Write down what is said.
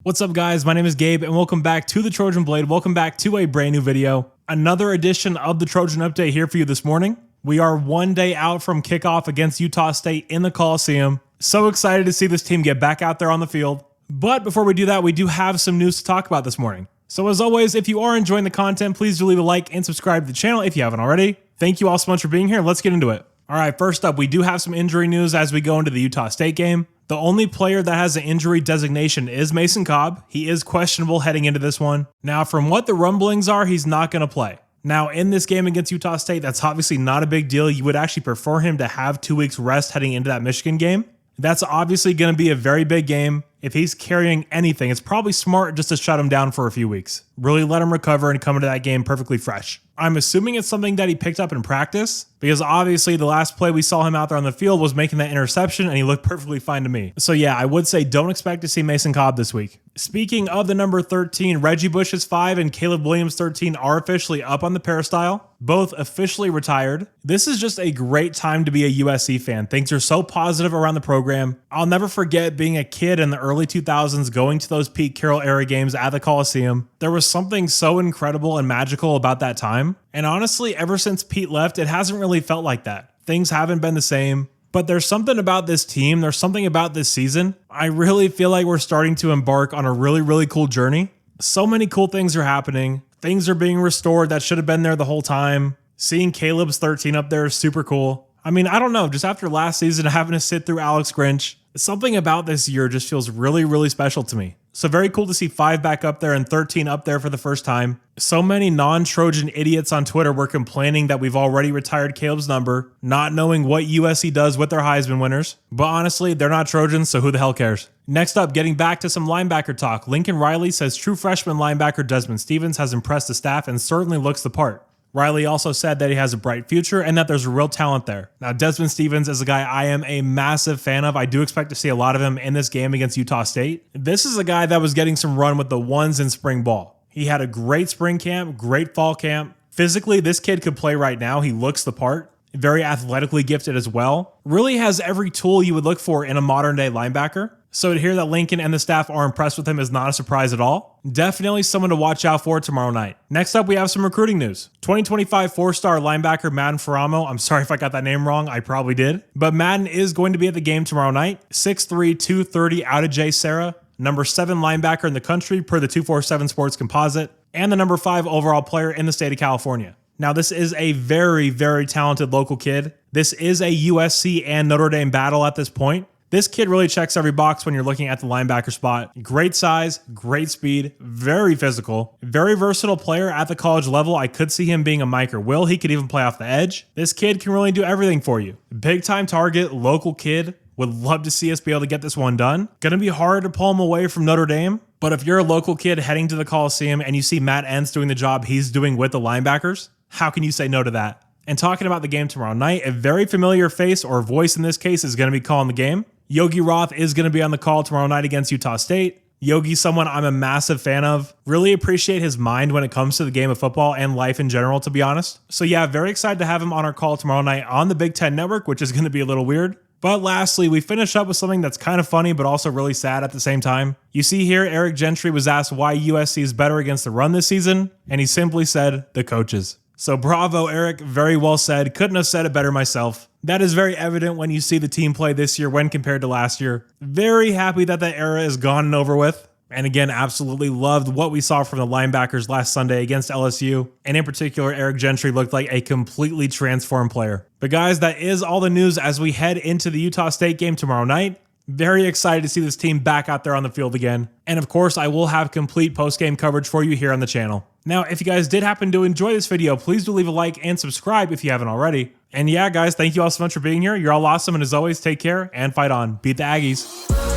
What's up guys, my name is Gabe and welcome back to the Trojan Blade. Welcome back to a brand new video. Another edition of the Trojan Update here for you this morning. We are one day out from kickoff against Utah State in the Coliseum. So excited to see this team get back out there on the field. But before we do that, we do have some news to talk about this morning. So as always, if you are enjoying the content, please do leave a like and subscribe to the channel if you haven't already. Thank you all so much for being here. Let's get into it. All right, first up, we do have some injury news as we go into the Utah State game. The only player that has an injury designation is Mason Cobb. He is questionable heading into this one. Now, from what the rumblings are, he's not going to play. Now, in this game against Utah State, that's obviously not a big deal. You would actually prefer him to have 2 weeks rest heading into that Michigan game. That's obviously going to be a very big game. If he's carrying anything, it's probably smart just to shut him down for a few weeks. Really let him recover and come into that game perfectly fresh. I'm assuming it's something that he picked up in practice because obviously the last play we saw him out there on the field was making that interception and he looked perfectly fine to me. So yeah, I would say don't expect to see Mason Cobb this week. Speaking of the number 13, Reggie Bush's 5 and Caleb Williams' 13 are officially up on the peristyle, both officially retired. This is just a great time to be a USC fan. Things are so positive around the program. I'll never forget being a kid in the early 2000s going to those PicKell era games at the Coliseum. There was something so incredible and magical about that time. And honestly, ever since Pete left, it hasn't really felt like that. Things haven't been the same. But there's something about this team, there's something about this season. I really feel like we're starting to embark on a really cool journey. So many cool things are happening. Things are being restored that should have been there the whole time. Seeing Caleb's 13 up there is super cool. I mean, I don't know, just after last season, having to sit through Alex Grinch, something about this year just feels really special to me. So very cool to see 5 back up there and 13 up there for the first time. So many non-Trojan idiots on Twitter were complaining that we've already retired Caleb's number, not knowing what USC does with their Heisman winners. But honestly, they're not Trojans, so who the hell cares? Next up, getting back to some linebacker talk, Lincoln Riley says true freshman linebacker Desmond Stevens has impressed the staff and certainly looks the part. Riley also said that he has a bright future and that there's real talent there. Now, Desmond Stevens is a guy I am a massive fan of. I do expect to see a lot of him in this game against Utah State. This is a guy that was getting some run with the ones in spring ball. He had a great spring camp, great fall camp. Physically, this kid could play right now. He looks the part. Very athletically gifted as well. Really has every tool you would look for in a modern day linebacker. So to hear that Lincoln and the staff are impressed with him is not a surprise at all. Definitely someone to watch out for tomorrow night. Next up, we have some recruiting news. 2025 4-star linebacker Madden Faramo. I'm sorry if I got that name wrong. I probably did. But Madden is going to be at the game tomorrow night. 6'3", 230 out of J. Sarah. Number 7 linebacker in the country per the 247 Sports Composite. And the number 5 overall player in the state of California. Now, this is a very talented local kid. This is a USC and Notre Dame battle at this point. This kid really checks every box when you're looking at the linebacker spot. Great size, great speed, very physical, very versatile player at the college level. I could see him being a Mike or Will. He could even play off the edge. This kid can really do everything for you. Big time target, local kid. Would love to see us be able to get this one done. Gonna be hard to pull him away from Notre Dame. But if you're a local kid heading to the Coliseum and you see Matt Entz doing the job he's doing with the linebackers, how can you say no to that? And talking about the game tomorrow night, a very familiar face or voice in this case is gonna be calling the game. Yogi Roth is going to be on the call tomorrow night against Utah State. Yogi's someone I'm a massive fan of. Really appreciate his mind when it comes to the game of football and life in general, to be honest. So yeah, very excited to have him on our call tomorrow night on the Big Ten Network, which is going to be a little weird. But lastly, we finish up with something that's kind of funny, but also really sad at the same time. You see here, Eric Gentry was asked why USC is better against the run this season, and he simply said, the coaches. So bravo, Eric. Very well said. Couldn't have said it better myself. That is very evident when you see the team play this year when compared to last year. Very happy that that era is gone and over with. And again, absolutely loved what we saw from the linebackers last Sunday against LSU. And in particular, Eric Gentry looked like a completely transformed player. But guys, that is all the news as we head into the Utah State game tomorrow night. Very excited to see this team back out there on the field again. And of course, I will have complete post-game coverage for you here on the channel. Now, if you guys did happen to enjoy this video, please do leave a like and subscribe if you haven't already. And yeah, guys, thank you all so much for being here. You're all awesome. And as always, take care and fight on. Beat the Aggies.